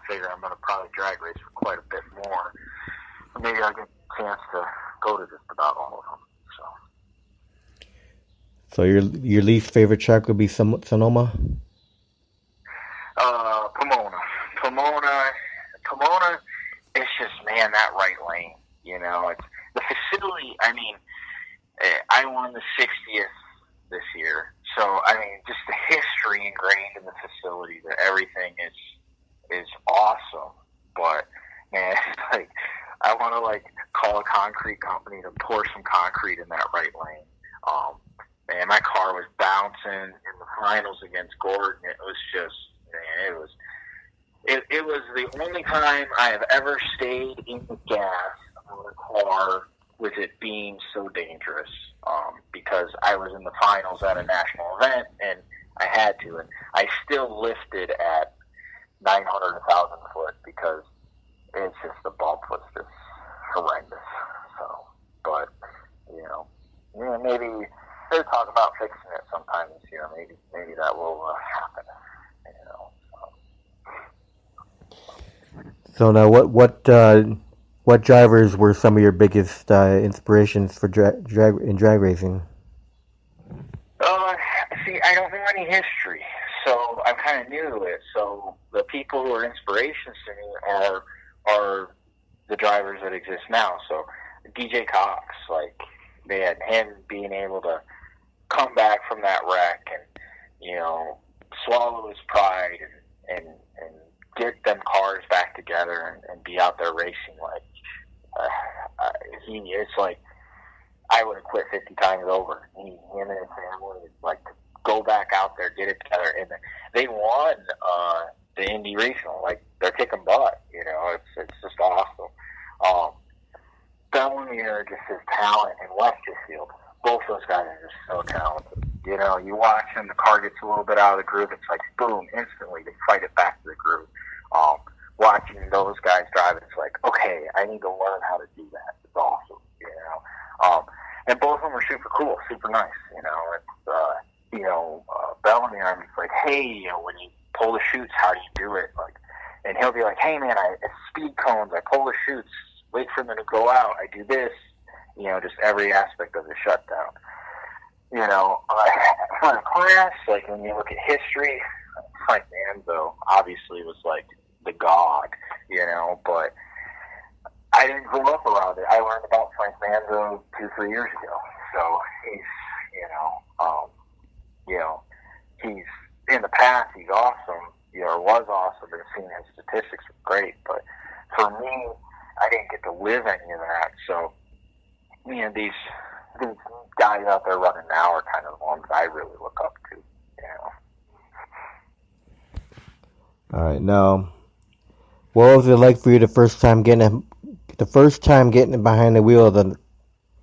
figure I'm going to probably drag race for quite a bit more. Maybe I'll get a chance to go to just about all of them. So your least favorite track would be Sonoma? Pomona, it's just, man, that right lane. You know, it's the facility. I mean, I won the 60th this year. So, I mean, just the history ingrained in the facility, that everything is awesome. But, man, it's like, I want to, like, call a concrete company to pour some concrete in that right lane. Man, my car was bouncing in the finals against Gordon. It was just, man, it was the only time I have ever stayed in the gas on a car with it being so dangerous, because I was in the finals at a national event, and I had to, and I still lifted at 900, 1,000 foot, because it's just, the bump was just horrendous. So, but, you know, maybe they'll talk about fixing it sometime this year. Maybe that will happen. You know. So now, what drivers were some of your biggest inspirations for drag racing? See, I don't know any history, so I'm kind of new to it. So the people who are inspirations to me are the drivers that exist now. So DJ Cox, like, man, him being able to come back from that wreck and, you know, swallow his pride and get them cars back together and be out there racing. Like, it's like, I would have quit 50 times over. Him and his family, like, to go back out there, get it together. And they won the Indy Regional. Like, they're kicking butt, you know. It's just awesome. Bellemere, just his talent, and Westerfield. Both those guys are just so talented. You know, you watch them, the car gets a little bit out of the groove, it's like, boom, instantly they fight it back to the groove. Watching those guys drive, it's like, okay, I need to learn how to do that. It's awesome, you know. And both of them are super cool, super nice, you know. It's, Bellemere, I'm just like, hey, you know, when you pull the chutes, how do you do it? Like, and he'll be like, hey, man, it's speed cones, I pull the chutes, wait for them to go out, I do this. You know, just every aspect of the shutdown. You know, for the class, like, when you look at history, Frank Manzo obviously was like the god, you know, but I didn't grow up around it. I learned about Frank Manzo 2-3 years ago. So he's, he's in the past, he's awesome, you know, was awesome, and seeing his statistics were great. But for me, I didn't get to live any of that. So, you know, these guys out there running now are kind of the ones I really look up to, you know. All right, now, what was it like for you the first time getting behind the wheel of the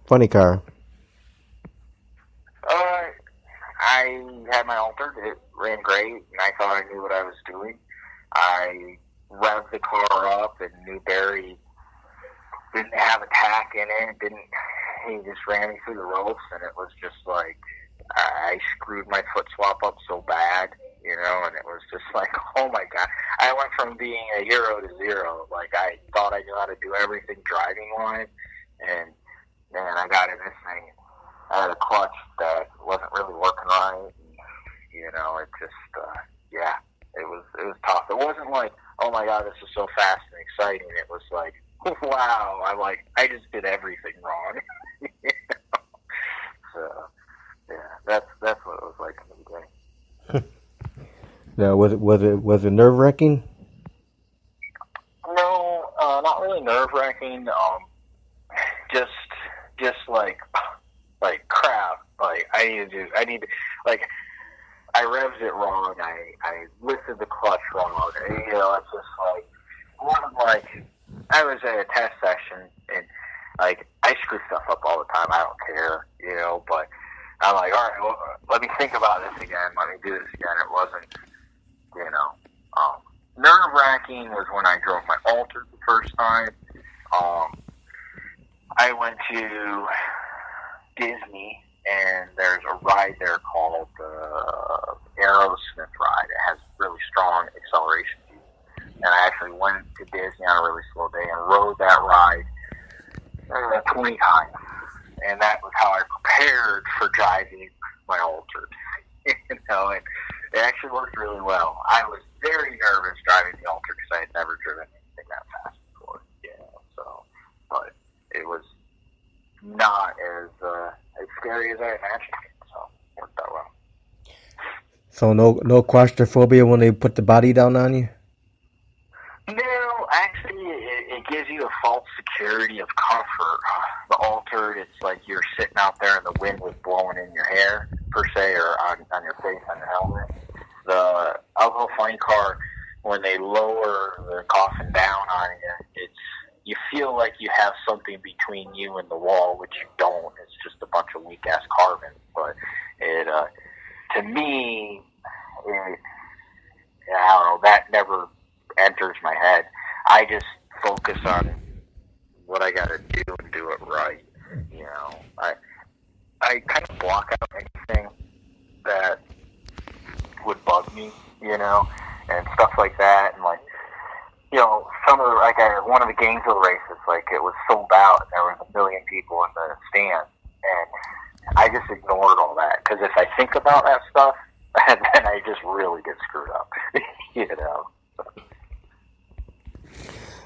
funny car? I had my alter. It ran great, and I thought I knew what I was doing. I revved the car up and knew Barry didn't have a tack in it. He just ran me through the ropes, and it was just like, I screwed my foot swap up so bad, you know, and it was just like, oh my God. I went from being a hero to zero. Like, I thought I knew how to do everything driving-wise, and, man, I got in this thing. I had a clutch that wasn't really working right, and, you know, it just, it was tough. It wasn't like, oh my God, this is so fast and exciting. It was like, wow, I just did everything wrong. You know? So, yeah, that's what it was like in the beginning. Now, was it nerve-wracking? No, not really nerve-wracking. Just like crap. Like, I revved it wrong. I lifted the clutch wrong. And, you know, it's just like, I was at a test session, and, like, I screw stuff up all the time. I don't care, you know, but I'm like, all right, well, let me think about this again. Let me do this again. It wasn't, you know, nerve-wracking was when I drove my Alter the first time. I went to Disney, and there's a ride there called the Aerosmith ride. It has really strong acceleration. and I actually went to Disney on a really slow day and rode that ride 20 times. And that was how I prepared for driving my altered. And it actually worked really well. I was very nervous driving the altered because I had never driven anything that fast before. But it was not as scary as I imagined. So it worked out well. So no claustrophobia when they put the body down on you? No, actually, it gives you a false security of comfort. The altered, it's like you're sitting out there and the wind was blowing in your hair, per se, or on your face, on your helmet. The alcohol funny car, when they lower the coffin down on you, you feel like you have something between you and the wall, which you don't. It's just a bunch of weak-ass carbon. But to me, I don't know, that never enters my head. I just focus on what I got to do and do it right. I kind of block out anything that would bug me, and stuff like that. And some of one of the Gainesville races, it was sold out and there was 1 million people in the stands, and I just ignored all that because if I think about that stuff, then I just really get screwed up,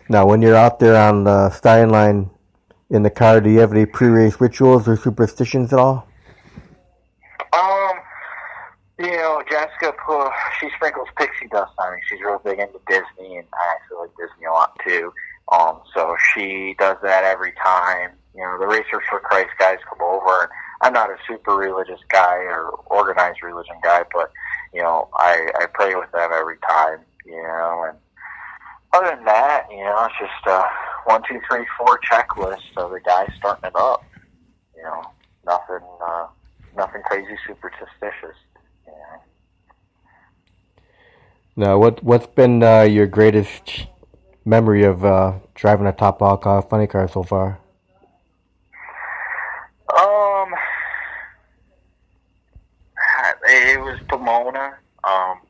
Now, when you're out there on the starting line in the car, do you have any pre-race rituals or superstitions at all? Jessica, she sprinkles pixie dust on me. She's real big into Disney, and I actually like Disney a lot too. So she does that every time. The Racers for Christ guys come over, and I'm not a super religious guy or organized religion guy, but I pray with them every time. And other than that, it's just a 1, 2, 3, 4 checklist of the guys starting it up. Nothing crazy superstitious. Now, what's been your greatest memory of driving a Top Alcohol funny car so far? It was Pomona.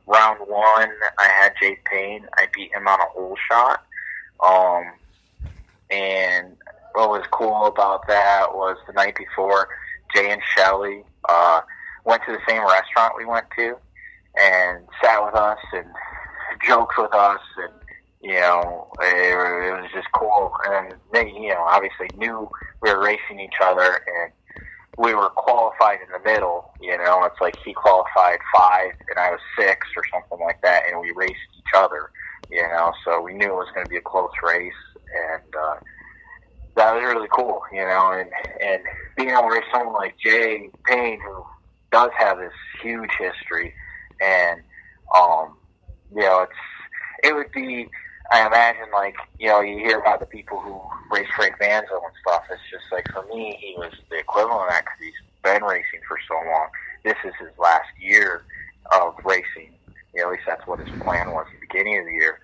Round 1, I had Jay Payne. I beat him on a hole shot. And what was cool about that was the night before, Jay and Shelly went to the same restaurant we went to and sat with us and joked with us, and it was just cool. And they, obviously knew we were racing each other, and we were qualified in the middle. It's like he qualified 5 and I was 6 or something like that, and we raced each other. So we knew it was going to be a close race, and that was really cool. And being able to race someone like Jay Payne, who does have this huge history, and it would be, I imagine, you hear about the people who race Frank Manzo and stuff. It's just for me, he was the equivalent of that because he's been racing for so long. This is his last year of racing. At least that's what his plan was at the beginning of the year.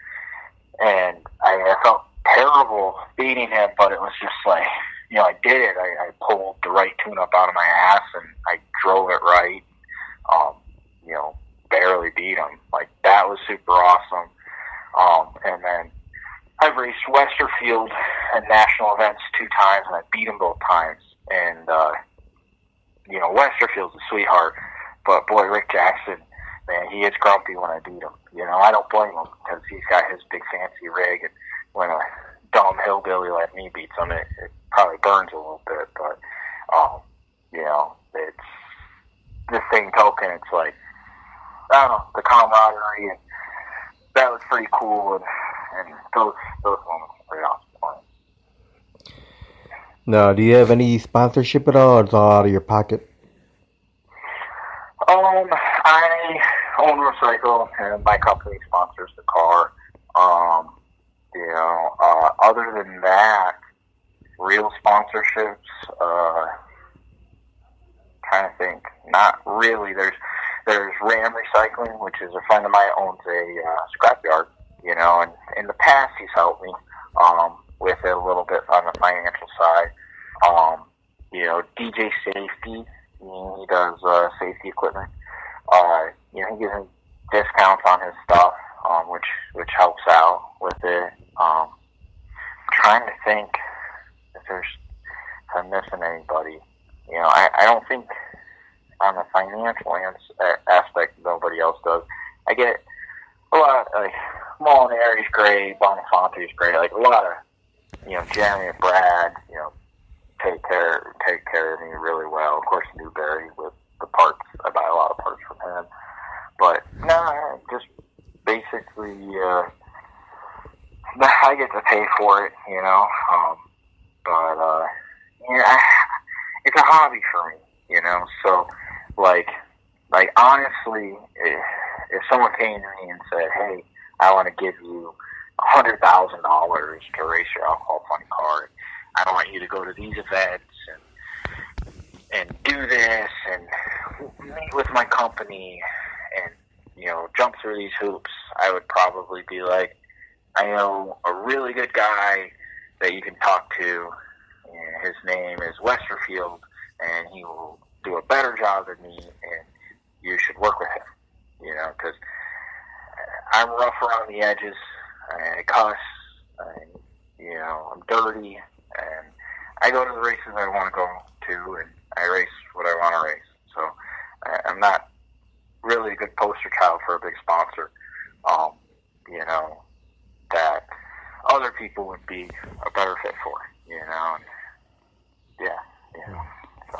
And I felt terrible beating him, but it was just I did it. I pulled the right tune-up out of my ass, and I drove it right. Barely beat him. That was super awesome. And then I've raced Westerfield at national events 2 times, and I beat him both times. And, Westerfield's a sweetheart, but boy, Rick Jackson, man, he gets grumpy when I beat him. I don't blame him because he's got his big fancy rig, and when a dumb hillbilly like me beats him, it probably burns a little bit. But, it's the same token. It's I don't know, the camaraderie, and that was pretty cool, and those moments were pretty awesome. Now, do you have any sponsorship at all, or it's all out of your pocket? I own Recycle, and my company sponsors the car. Other than that, real sponsorships, trying to think, not really. There's Ram Recycling, which is a friend of mine owns a scrapyard, and in the past he's helped me with it a little bit on the financial side. DJ Safety, he does safety equipment. He gives me discounts on his stuff, which helps out think if I'm missing anybody, I don't think on the financial aspect nobody else does. I get a lot, like, Molinari's great, Bonafonte's great, like, a lot of, Jeremy and Brad, take care of me really well. Of course, Newberry with the parts, I buy a lot of parts from him. But, no, just basically, I get to pay for it, but, it's a hobby for me, so, like honestly, if someone came to me and said, hey, I want to give you $100,000 to race your alcohol funny car, I want you to go to these events and do this and meet with my company and, jump through these hoops, I would probably be like, I know a really good guy that you can talk to, and his name is Westerfield, and he will do a better job than me, and you should work with him, because I'm rough around the edges, I cuss, I'm dirty, and I go to the races I want to go to, and I race what I want to race. So I'm not really a good poster child for a big sponsor, that other people would be a better fit for, and so.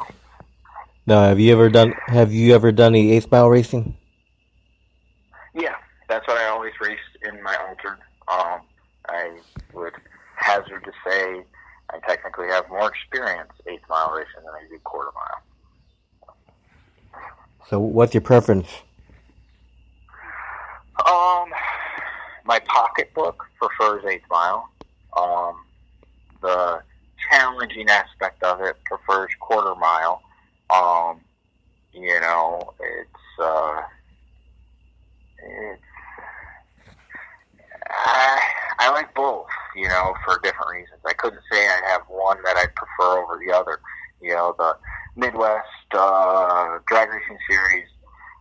Now, have you ever done the 8 Mile racing? Yeah, that's what I always raced in my altered. I would hazard to say I technically have more experience 8 Mile racing than I do quarter mile. So, what's your preference? My pocketbook prefers 8 Mile. The challenging aspect of it prefers quarter mile. I like both, for different reasons. I couldn't say I have one that I prefer over the other. The Midwest Drag Racing Series,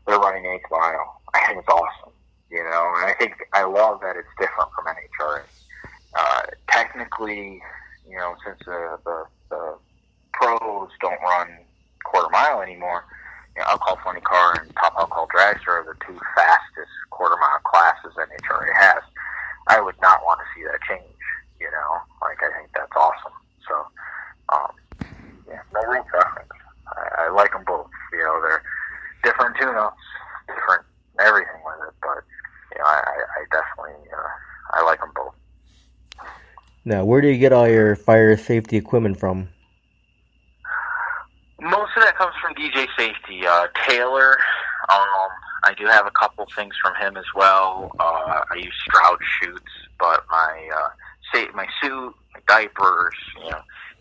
they're running 8 Mile. I think it's awesome, and I think I love that it's different from NHRA. Technically, since the pros don't run quarter mile anymore, alcohol funny car and top alcohol dragster are the two fastest quarter mile classes NHRA has. I would not want to see that change, I think that's awesome. So, no real preference. I like them both. They're different tune-ups, different everything with it, but, I definitely, I like them both. Now, where do you get all your fire safety equipment from? Most of that comes from DJ Safety. Taylor, I do have a couple things from him as well. I use Stroud chutes, but my suit, my diapers,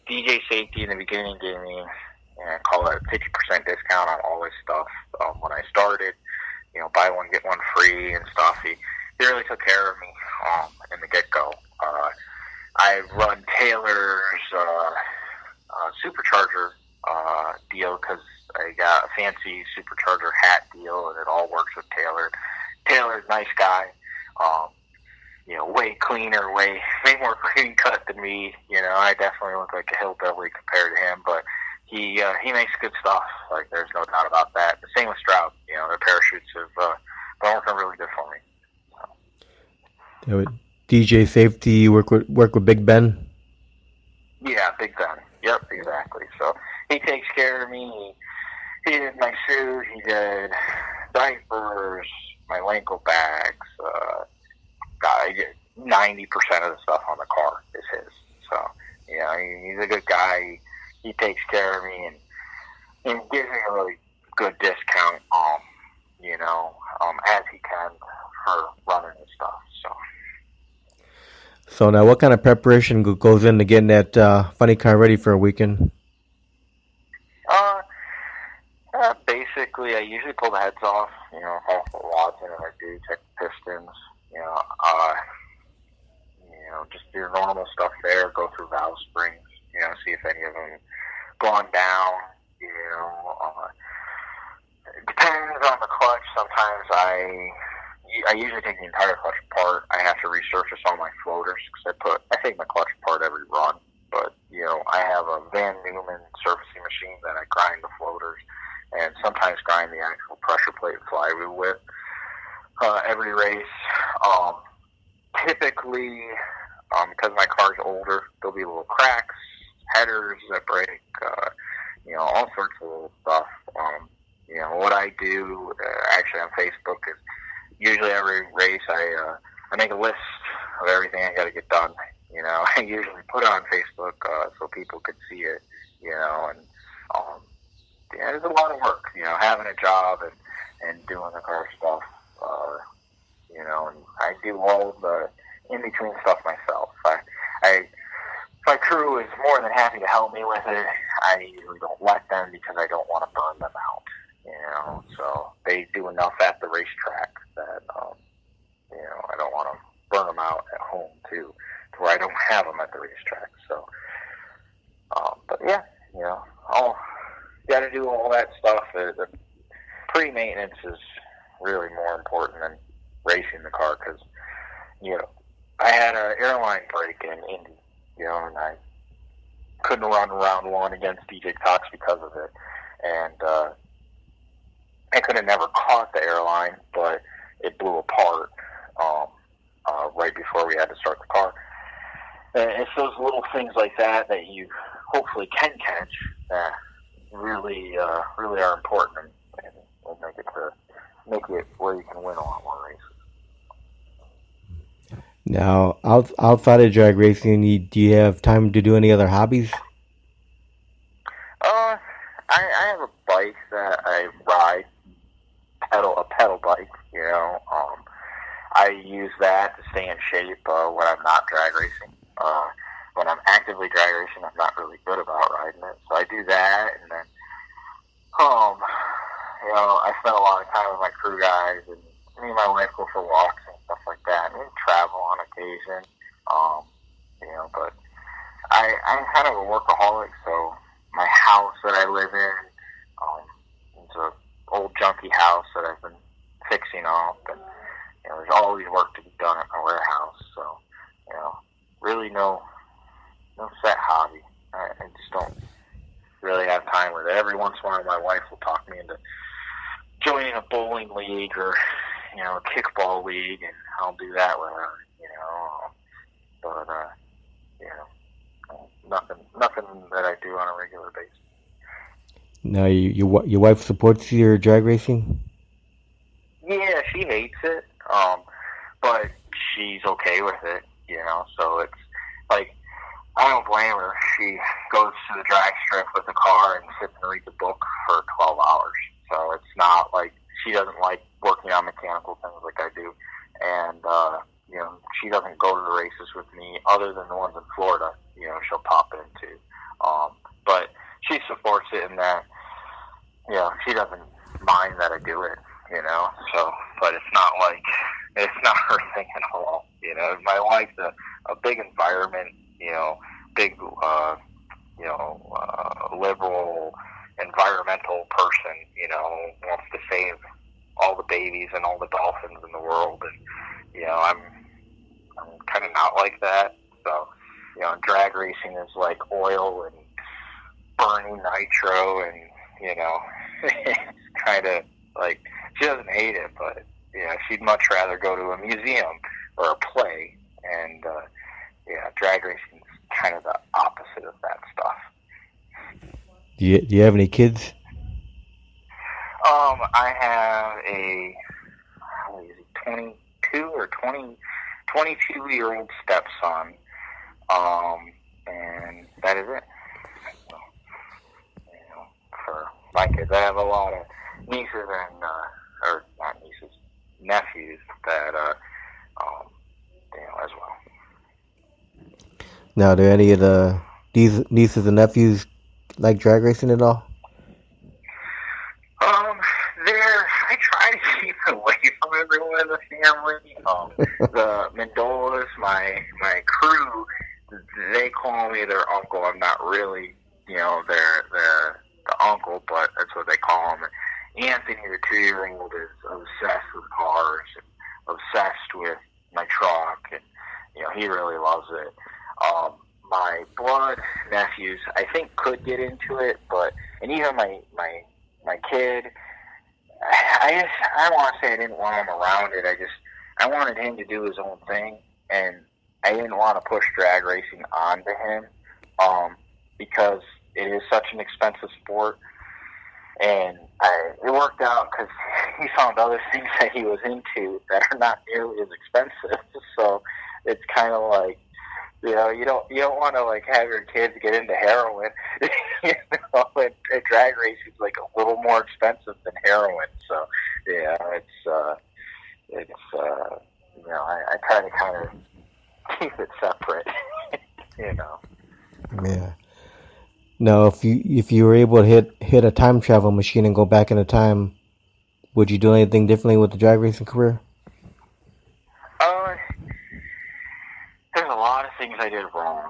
DJ Safety in the beginning gave me, I call it a 50% discount on all this stuff. When I started, buy one, get one free and stuff. He really took care of me in the get-go. I run Taylor's supercharger deal because I got a fancy supercharger hat deal, and it all works with Taylor. Taylor's a nice guy, way cleaner, way more clean cut than me. I definitely look like a hillbilly compared to him, but he makes good stuff. Like, there's no doubt about that. The same with Stroud. Their parachutes have been working really good for me. DJ Safety, work with Big Ben? Yeah, Big Ben. Yep, exactly. So he takes care of me. He did my suit. He did diapers, my Lenko bags. I get 90% of the stuff on the car is his. So, he's a good guy. He takes care of me and gives me a really good discount, as he can for running and stuff. So now, what kind of preparation goes into getting that funny car ready for a weekend? Basically, I usually pull the heads off, off the rods, and I do check the pistons, just do your normal stuff there, go through valve springs, see if any of them gone down, it depends on the clutch. Sometimes I, I usually take the entire clutch apart. I have to resurface all my floaters because I take my clutch apart every run. But I have a Van Newman surfacing machine that I grind the floaters and sometimes grind the actual pressure plate flywheel with every race. Typically, because my car's older, there'll be little cracks, headers that break, all sorts of little stuff. What I do actually on Facebook is usually every race I make a list of everything I got to get done. I usually put it on Facebook so people could see it. And it's a lot of work. Having a job and doing the car stuff. And I do all the in between stuff myself. My crew is more than happy to help me with it. I usually don't let them because I don't want to burn them out. So they do enough at the racetrack that I don't want to burn them out at home too, to where I don't have them at the racetrack. So, but yeah, I'll got to do all that stuff. The pre-maintenance is really more important than racing the car because I had an airline break in Indy, and I couldn't run round one against DJ Cox because of it, and I could have never caught the airline, but it blew apart right before we had to start the car. And it's those little things like that you hopefully can catch that really are important and will make it where you can win a lot more races. Now, outside of drag racing, do you have time to do any other hobbies? I have a bike that I ride, a pedal bike. I use that to stay in shape when I'm not drag racing. When I'm actively drag racing, I'm not really good about riding it, so I do that, and then I spend a lot of time with my crew guys, and me and my wife go for walks and stuff like that. And we travel on occasion, but I'm kind of a workaholic, so my house that I live in, it's an old junky house that I've been fixing up, and there's always work to be done at my warehouse, so really no set hobby. I just don't really have time with it. Every once in a while my wife will talk me into joining a bowling league or a kickball league, and I'll do that with her, but nothing that I do on a regular basis. Now, your wife supports your drag racing? Yeah, she hates it, but she's okay with it, so it's like, I don't blame her. She goes to the drag strip with the car and sits and reads a book for 12 hours, so it's not like she doesn't like working on mechanical things like I do, and she doesn't go to the races with me other than the ones in Florida. She'll pop into, but she supports it in that she doesn't mind that I do it. So, but it's not her thing at all. My wife's a big environment, big liberal environmental person. Wants to save all the babies and all the dolphins in the world, and I'm kind of not like that. So, drag racing is like oil and burning nitro, and it's kind of like, she doesn't hate it, but she'd much rather go to a museum or a play, and drag racing is kind of the opposite of that stuff. Do you have any kids? I have a 22-year-old stepson, and that is it. So, for my kids, I have a lot of nieces and or not nieces, nephews that as well. Now, do any of these nieces and nephews like drag racing at all? I try to keep away from everyone in the family. The Mendolas, my crew, they call me their uncle. I'm not really, the uncle, but that's what they call him. Anthony, the 2-year-old, is obsessed with cars and obsessed with my truck, and he really loves it. My blood nephews, I think, could get into it, and even my kid, I want to say I didn't want him around it. I wanted him to do his own thing, and I didn't want to push drag racing onto him, because it is such an expensive sport. And it worked out because he found other things that he was into that are not nearly as expensive. So it's kind of like, you don't want to like have your kids get into heroin. And drag racing is like a little more expensive than heroin. So yeah, I try to kind of keep it separate. Yeah. Now, if you were able to hit a time travel machine and go back in time, would you do anything differently with the drag racing career? There's a lot of things I did wrong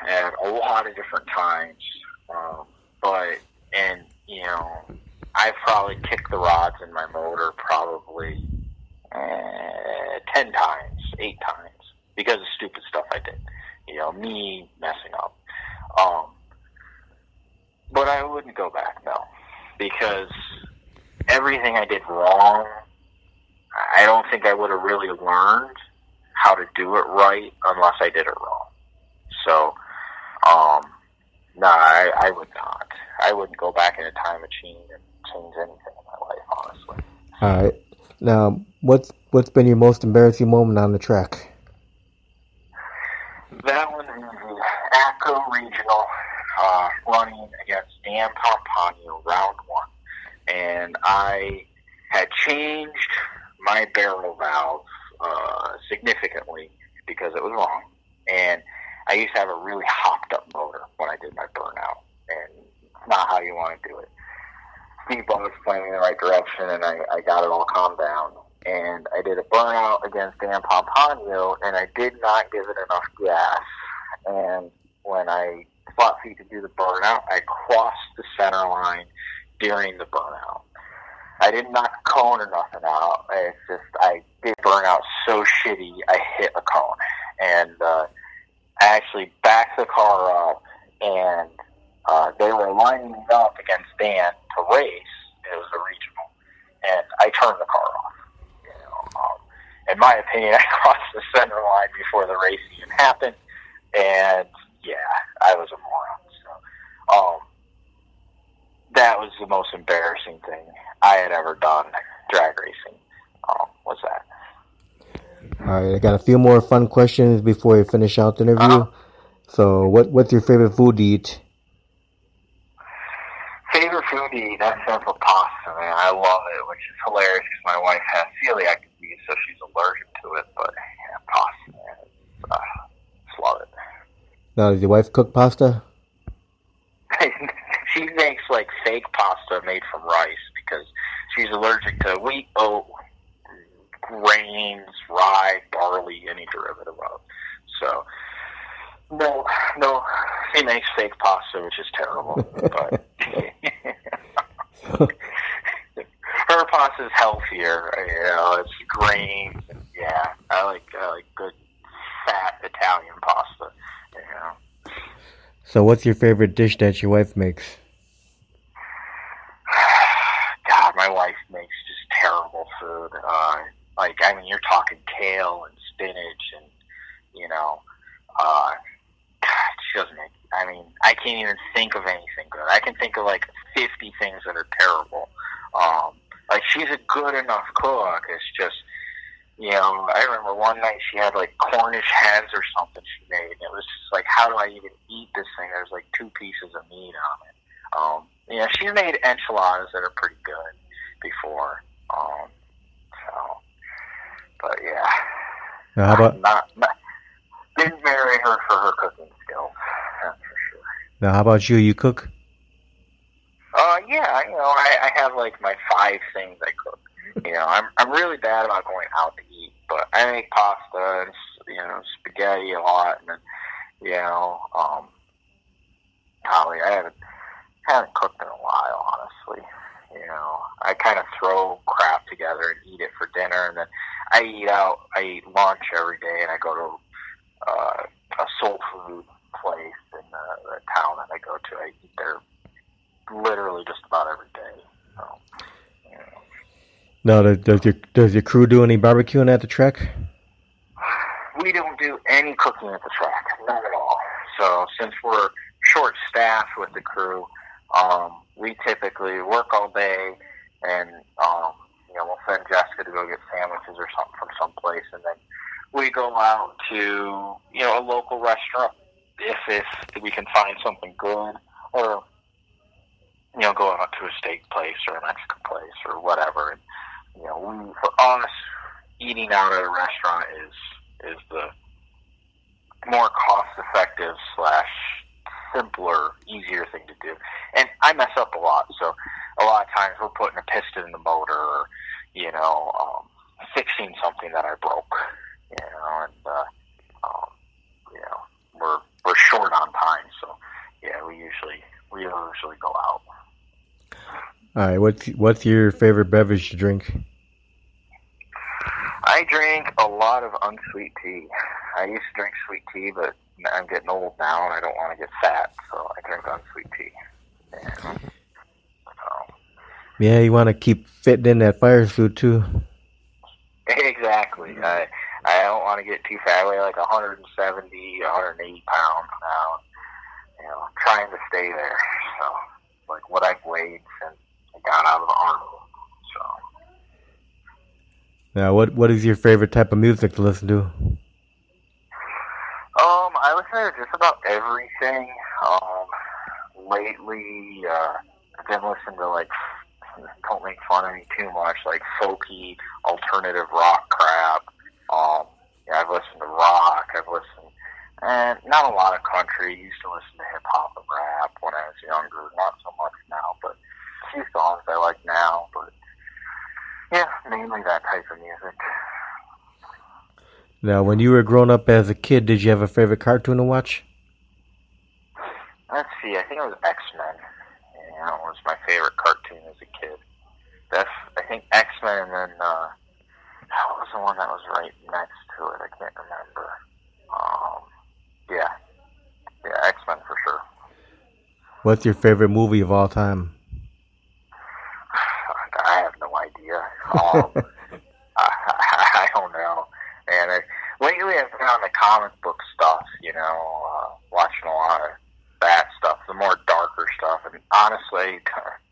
at a lot of different times, I've probably kicked the rods in my motor probably 10 times, 8 times, because of stupid stuff I did. Me messing up. But I wouldn't go back, no, because everything I did wrong, I don't think I would have really learned how to do it right unless I did it wrong. So, no, I would not. I wouldn't go back in a time machine and change anything in my life, honestly. All right. Now, what's been your most embarrassing moment on the track? That one is the ACO Regional, running against Dan Pomponio, round 1. And I had changed my barrel valve significantly because it was wrong. And I used to have a really hopped up motor when I did my burnout. And it's not how you want to do it. Steve Ball was pointing in the right direction, and I got it all calmed down. And I did a burnout against Dan Pomponio, and I did not give it enough gas. And when I flat feet to do the burnout, I crossed the center line during the burnout. I didn't knock a cone or nothing out. It's just I did burnout so shitty I hit a cone. And I actually backed the car up, and they were lining me up against Dan to race. It was a regional. And I turned the car off. In my opinion, I crossed the center line before the race even happened. And yeah, I was a moron. So, that was the most embarrassing thing I had ever done drag racing. Was that? All right, I got a few more fun questions before we finish out the interview. So, what's your favorite food to eat? Favorite food to eat? That's simple pasta, man. I love it, which is hilarious because my wife has celiac disease, so she's allergic to it. But yeah, pasta, man. Just love it. Now, does your wife cook pasta? She makes like fake pasta made from rice because she's allergic to wheat, oat, grains, rye, barley, any derivative of. So, no, she makes fake pasta, which is terrible. But her pasta is healthier. It's grains. And, yeah, I like good fat Italian pasta. So, what's your favorite dish that your wife makes? God, my wife makes just terrible food. You're talking kale and spinach and, God, she doesn't make, I can't even think of anything good. I can think of 50 things that are terrible. She's a good enough cook. It's just, I remember one night she had Cornish hens or something she made. And it was just how do I even eat this thing? There's 2 pieces of meat on it. She's made enchiladas that are pretty good before. But yeah. Now, how about didn't marry her for her cooking skills. That's for sure. Now, how about you? You cook? Yeah. I have my 5 things I cook. I'm really bad about going out to eat, but I make pasta and spaghetti a lot, and then golly, I haven't cooked in a while, honestly. I kind of throw crap together and eat it for dinner, and then I eat out. I eat lunch every day, and I go to a soul food place in the town that I go to. I eat there literally just about every day. So, Now, does your crew do any barbecuing at the track? We don't do any cooking at the track, not at all. So since we're short-staffed with the crew, we typically work all day, and we'll send Jessica to go get sandwiches or something from someplace, and then we go out to a local restaurant if we can find something good, or go out to a steak place or a Mexican place or whatever. And for us, eating out at a restaurant is the more cost-effective / simpler, easier thing to do. And I mess up a lot, so a lot of times we're putting a piston in the motor, or fixing something that I broke, and we're short on time, so we usually go out. All right, what's your favorite beverage to drink? I drink a lot of unsweet tea. I used to drink sweet tea, but I'm getting old now, and I don't want to get fat, so I drink unsweet tea. Yeah, you want to keep fitting in that fire suit too. Exactly. I don't want to get too fat. I weigh like 170, 180 pounds now. Trying to stay there. So, like what I've weighed since I got out of the Army. So. Now, what is your favorite type of music to listen to? I listen to just about everything. Lately, I've been listening to, like, don't make fun of me too much, like folky, alternative rock crap. I've listened to rock. I've listened, and not a lot of country. Used to listen to hip hop and rap when I was younger. Not so much now, but a few songs I like now. But yeah, mainly that type of music. Now, when you were growing up as a kid, did you have a favorite cartoon to watch? Let's see. I think it was X-Men. That was my favorite cartoon as a kid. I think X-Men, and then what was the one that was right next to it? I can't remember. Yeah, X-Men for sure. What's your favorite movie of all time? I have no idea. I don't know. And lately I've been on the comic book stuff, watching a lot of that stuff, the more darker stuff. And honestly,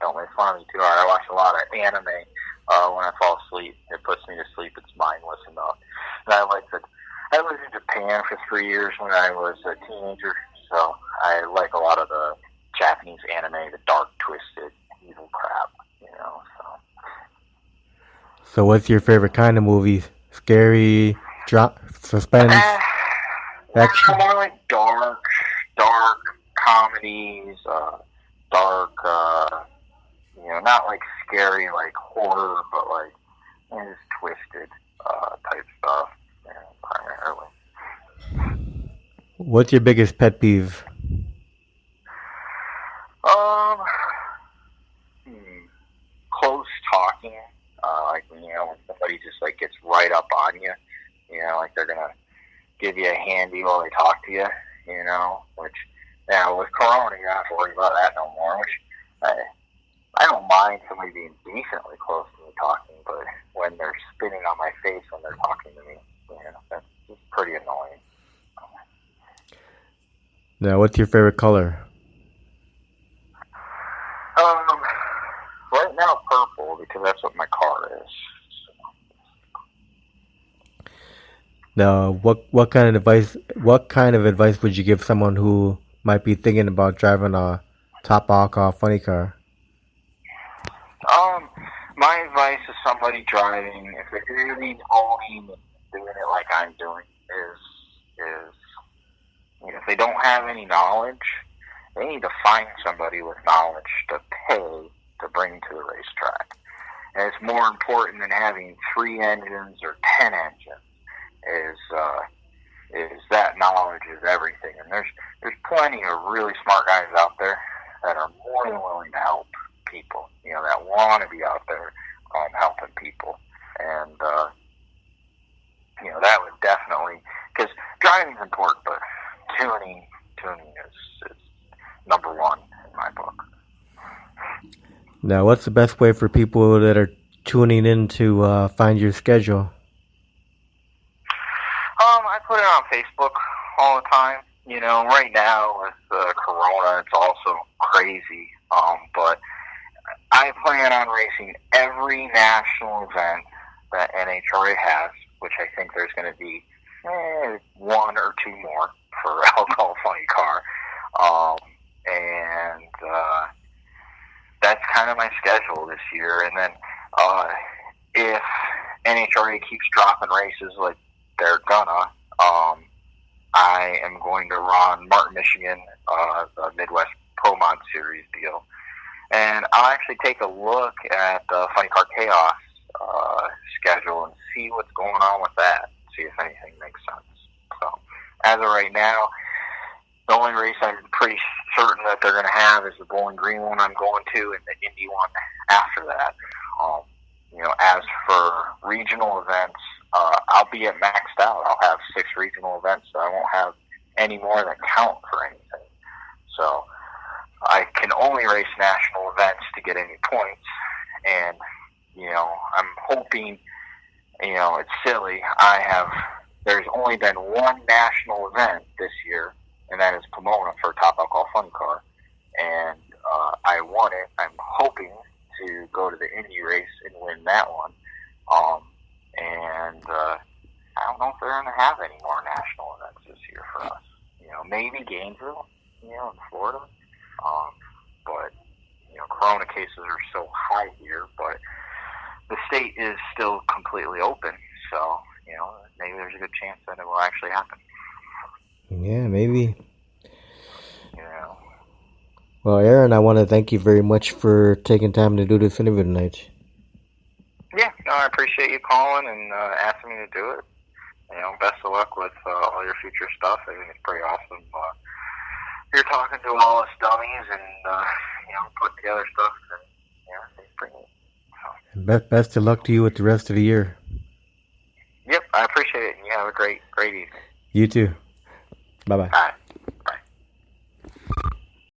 don't make fun of me too hard. I watch a lot of anime when I fall asleep. It puts me to sleep. It's mindless enough. And I lived in Japan for 3 years when I was a teenager, so I like a lot of the Japanese anime, the dark, twisted, evil crap, So what's your favorite kind of movies? Scary, suspense, action? More like dark comedies, dark, not like scary, like horror, but like just twisted type stuff, primarily. What's your biggest pet peeve? Close talking, like when somebody just like gets right up on you, like they're gonna give you a handy while they talk to you, which now with Corona you don't have to worry about that no more. Which I don't mind somebody being decently close to me talking, but when they're spitting on my face when they're talking to me, that's just pretty annoying. Now, what's your favorite color? Right now purple, because that's what my car is. So. Now, what kind of advice would you give someone who might be thinking about driving a top alcohol funny car? My advice to somebody driving, if they're really owning and doing it like I'm doing, is if they don't have any knowledge, they need to find somebody with knowledge to pay to bring to the racetrack. And it's more important than having 3 engines or 10 engines. Is that knowledge is everything. And there's plenty of really smart guys out there that are more than willing to help people. that want to be out there helping people. And, that would definitely, because driving is important, but tuning is number one in my book. Now, what's the best way for people that are tuning in to find your schedule? I put it on Facebook all the time. Right now with Corona, it's also crazy. But I plan on racing every national event that NHRA has, which I think there's going to be one or two more for Alcohol Funny Car. And that's kind of my schedule this year. And then if NHRA keeps dropping races like they're gonna, I am going to run Martin, Michigan, the Midwest Pro Mod Series deal. And I'll actually take a look at the Funny Car Chaos schedule and see what's going on with that, see if anything makes sense. So, as of right now, the only race I'm pretty certain that they're going to have is the Bowling Green one I'm going to and the Indy one after that. As for regional events, I'll be at maxed out. I'll have 6 regional events, so I won't have any more that count for anything. So I can only race national events to get any points. And, I'm hoping, it's silly. There's only been one national event this year, and that is Pomona for Top Alcohol Fun Car. And I won it. I'm hoping to go to the Indy race and win that one. And I don't know if they're going to have any more national events this year for us. Maybe Gainesville, in Florida. But, Corona cases are so high here, but the state is still completely open. So, maybe there's a good chance that it will actually happen. Yeah, maybe. Well, Aaron, I want to thank you very much for taking time to do this interview tonight. Yeah, I appreciate you calling and asking me to do it. Best of luck with all your future stuff. I think it's pretty awesome. You're talking to all us dummies and, putting together stuff. And, it's pretty neat. So. Best of luck to you with the rest of the year. Yep, I appreciate it. And you have a great evening. You too. Bye-bye. Bye.